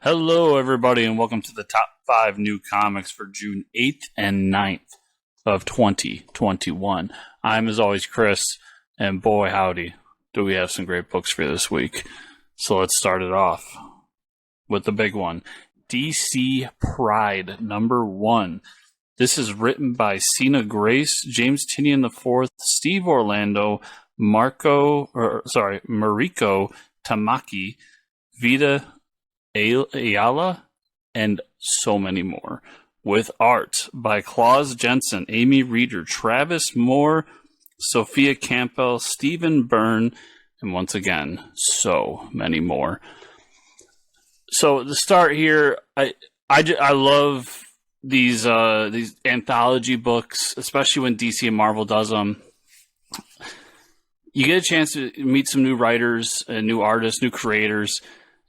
Hello, everybody, and welcome to the top 5 new comics for June 8th and 9th of 2021. I'm, as always, Chris, and boy, howdy, do we have some great books for you this week. So let's start it off with the big one. DC Pride, number 1. This is written by Sina Grace, James Tynion IV, Steve Orlando, Mariko Tamaki, Vita, Ayala, and so many more. With art by Klaus Janson, Amy Reeder, Travis Moore, Sophia Campbell, Stephen Byrne, and once again, so many more. So to start here, I love these anthology books, especially when DC and Marvel does them. You get a chance to meet some new writers, new artists, new creators,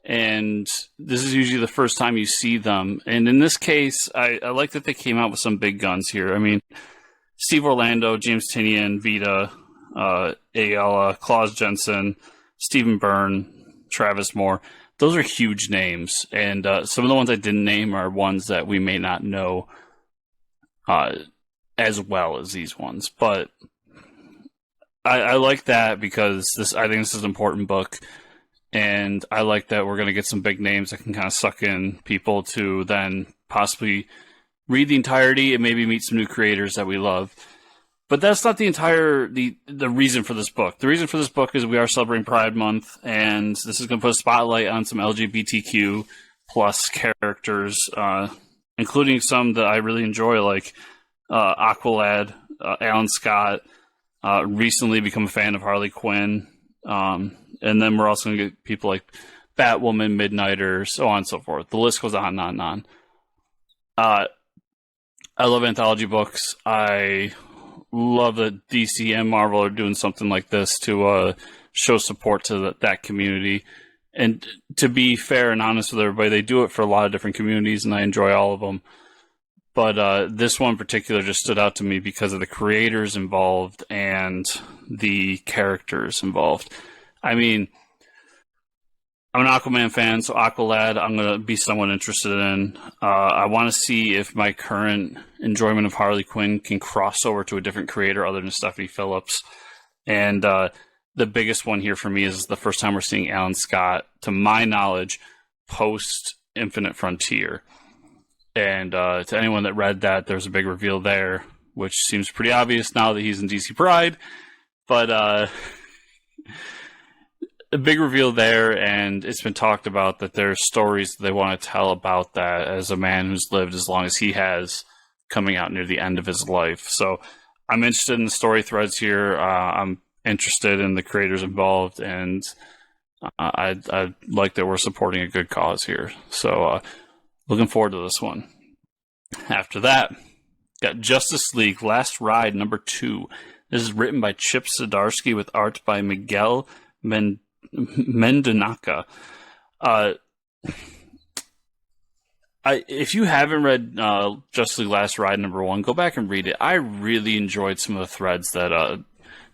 and this is usually the first time you see them. And in this case, I like that they came out with some big guns here. I mean, Steve Orlando, James Tynion, Vita, Ayala, Klaus Janson, Stephen Byrne, Travis Moore. Those are huge names. And some of the ones I didn't name are ones that we may not know as well as these ones. But I like that because I think this is an important book. And I like that we're going to get some big names that can kind of suck in people to then possibly read the entirety and maybe meet some new creators that we love. But that's not the reason for this book. The reason for this book is we are celebrating Pride Month, and this is going to put a spotlight on some LGBTQ plus characters, including some that I really enjoy, like Aqualad, Alan Scott, recently become a fan of Harley Quinn. And then we're also going to get people like Batwoman, Midnighter, so on and so forth. The list goes on and on. I love anthology books. I love that DC and Marvel are doing something like this to show support to that community. And to be fair and honest with everybody, they do it for a lot of different communities, and I enjoy all of them. But this one in particular just stood out to me because of the creators involved and the characters involved. I mean, I'm an Aquaman fan, so Aqualad I'm going to be somewhat interested in. I want to see if my current enjoyment of Harley Quinn can cross over to a different creator other than Stephanie Phillips. And the biggest one here for me is the first time we're seeing Alan Scott, to my knowledge, post Infinite Frontier. And to anyone that read that, there's a big reveal there, which seems pretty obvious now that he's in DC Pride. But a big reveal there, and it's been talked about that there's stories that they want to tell about that as a man who's lived as long as he has, coming out near the end of his life. So I'm interested in the story threads here. I'm interested in the creators involved, and I like that we're supporting a good cause here. So looking forward to this one. After that, got Justice League Last Ride number 2. This is written by Chip Zdarsky with art by Art-Miguel Mendonca. If you haven't read Justice League Last Ride number 1, go back and read it. I really enjoyed some of the threads that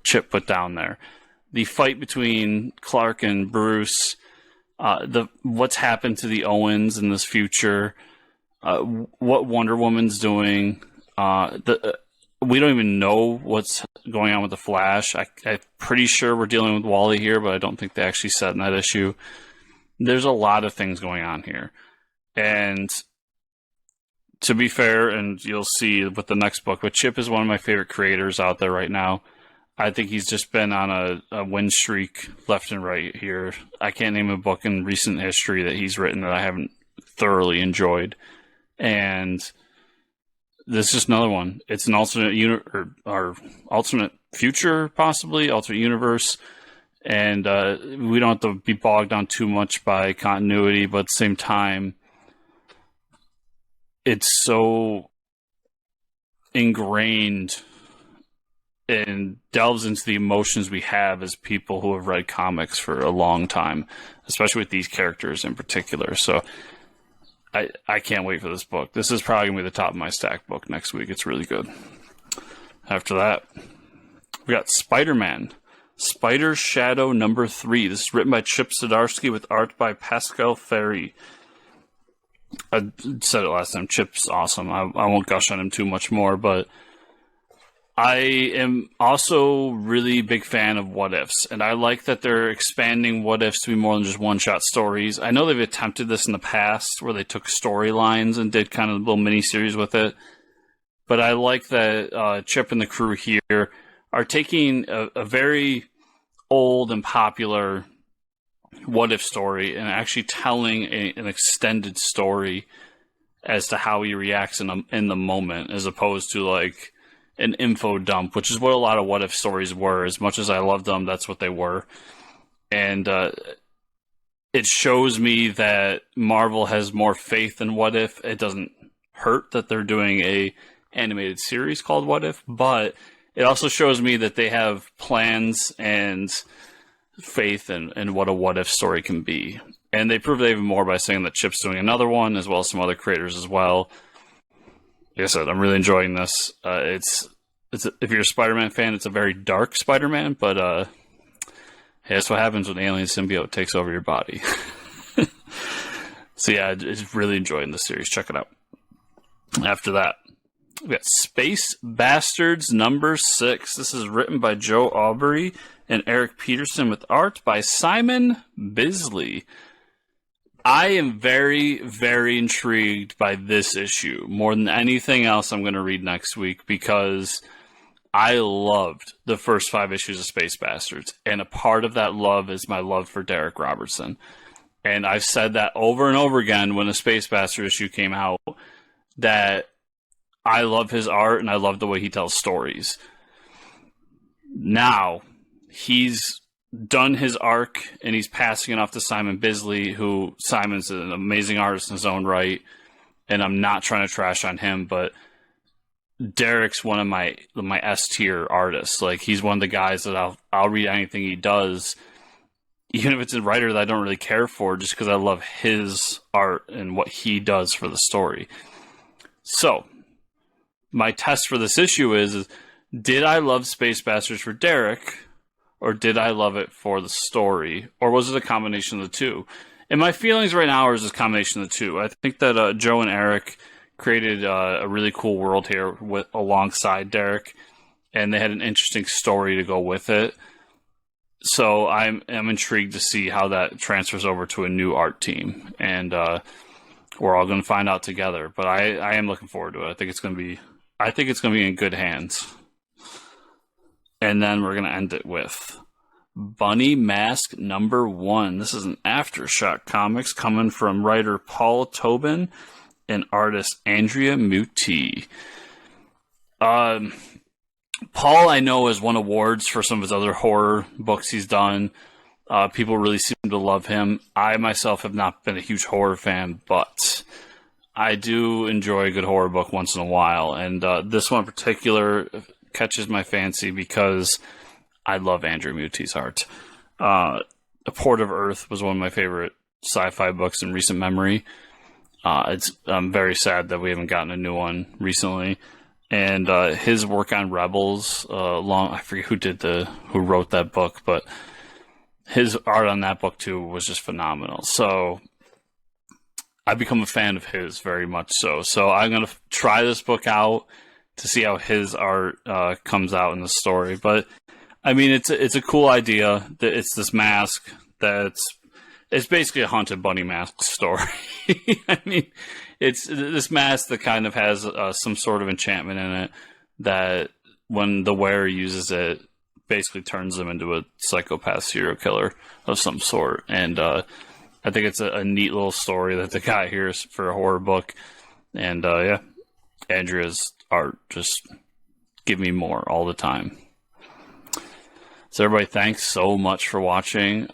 Chip put down there. The fight between Clark and Bruce, what's happened to the Owens in this future, what Wonder Woman's doing, we don't even know what's going on with the Flash. I'm pretty sure we're dealing with Wally here, but I don't think they actually said in that issue. There's a lot of things going on here. And to be fair, and you'll see with the next book, but Chip is one of my favorite creators out there right now. I think he's just been on a win streak left and right here. I can't name a book in recent history that he's written that I haven't thoroughly enjoyed. And this is just another one. It's an alternate or alternate future, possibly, alternate universe. And we don't have to be bogged down too much by continuity, but at the same time, it's so ingrained and delves into the emotions we have as people who have read comics for a long time, especially with these characters in particular. So I can't wait for this book. This is probably going to be the top of my stack book next week. It's really good. After that, we got SpiderMan, Spider Shadow number 3. This is written by Chip Zdarsky with art by Art-Pasqual Ferry. I said it last time. Chip's awesome. I won't gush on him too much more, but I am also really big fan of what ifs, and I like that they're expanding what ifs to be more than just one-shot stories. I know they've attempted this in the past, where they took storylines and did kind of little mini-series with it, but I like that Chip and the crew here are taking a very old and popular what-if story and actually telling an extended story as to how he reacts in the moment, as opposed to like an info dump, which is what a lot of what if stories were. As much as I loved them, that's what they were. And it shows me that Marvel has more faith in what if. It doesn't hurt that they're doing a animated series called What If, but it also shows me that they have plans and faith in what a what if story can be. And they proved it even more by saying that Chip's doing another one, as well as some other creators as well. Like I said, I'm really enjoying this. It's if you're a Spider-Man fan, it's a very dark Spider-Man, but hey, that's what happens when alien symbiote takes over your body. So yeah, just really enjoying this series. Check it out. After that, we got Space Bastards number 6. This is written by Joe Aubrey and Eric Peterson with art by Simon Bisley. I am very, very intrigued by this issue more than anything else I'm going to read next week, because I loved the first 5 issues of Space Bastards, and a part of that love is my love for Derek Robertson. And I've said that over and over again when a Space Bastard issue came out, that I love his art and I love the way he tells stories. Now, he's done his arc and he's passing it off to Simon Bisley, who Simon's an amazing artist in his own right, and I'm not trying to trash on him, but Derek's one of my S tier artists. Like, he's one of the guys that I'll read anything he does, even if it's a writer that I don't really care for, just because I love his art and what he does for the story. So, my test for this issue is did I love Space Bastards for Derek, or did I love it for the story? Or was it a combination of the two? And my feelings right now are just a combination of the two. I think that Joe and Eric created a really cool world here alongside Derek, and they had an interesting story to go with it. So I'm intrigued to see how that transfers over to a new art team. And we're all going to find out together. But I am looking forward to it. I think it's going to be in good hands. And then we're going to end it with Bunny Mask number 1. This is an Aftershock comics coming from writer Paul Tobin and artist Art-Andrea Mutti. Paul, I know, has won awards for some of his other horror books he's done. People really seem to love him. I myself have not been a huge horror fan, but I do enjoy a good horror book once in a while. And this one in particular catches my fancy because I love Art-Andrea Mutti's art. A Port of Earth was one of my favorite sci-fi books in recent memory. I'm very sad that we haven't gotten a new one recently. And his work on Rebels, I forget who wrote that book, but his art on that book too was just phenomenal. So I've become a fan of his very much so. So I'm going to try this book out to see how his art comes out in the story. But I mean, it's a cool idea that it's this mask it's basically a haunted bunny mask story. I mean, it's this mask that kind of has some sort of enchantment in it that when the wearer uses it, basically turns them into a psychopath serial killer of some sort. And I think it's a neat little story that they got here for a horror book. And yeah, Andrea's art just give me more all the time. So everybody, thanks so much for watching.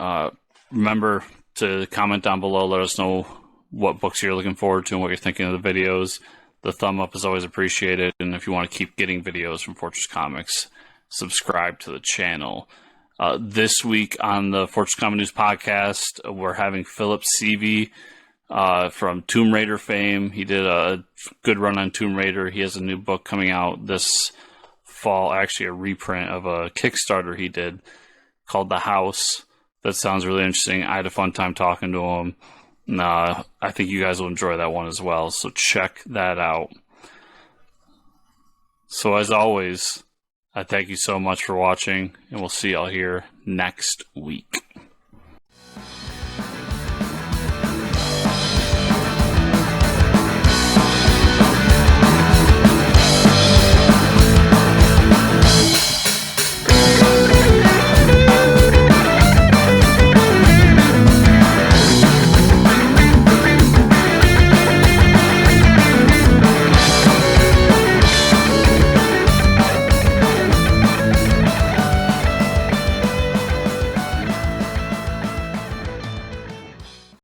Remember to comment down below, let us know what books you're looking forward to and what you're thinking of the videos. The thumb up is always appreciated, and if you want to keep getting videos from Fortress Comics, subscribe to the channel. This week on the Fortress Comic News podcast, we're having Philip Seavey from Tomb Raider fame. He did a good run on Tomb Raider. He has a new book coming out this fall, actually a reprint of a Kickstarter he did called The House. That sounds really interesting. I had a fun time talking to him, Nah, I think you guys will enjoy that one as well. So check that out. So as always, I thank you so much for watching, and we'll see y'all here next week.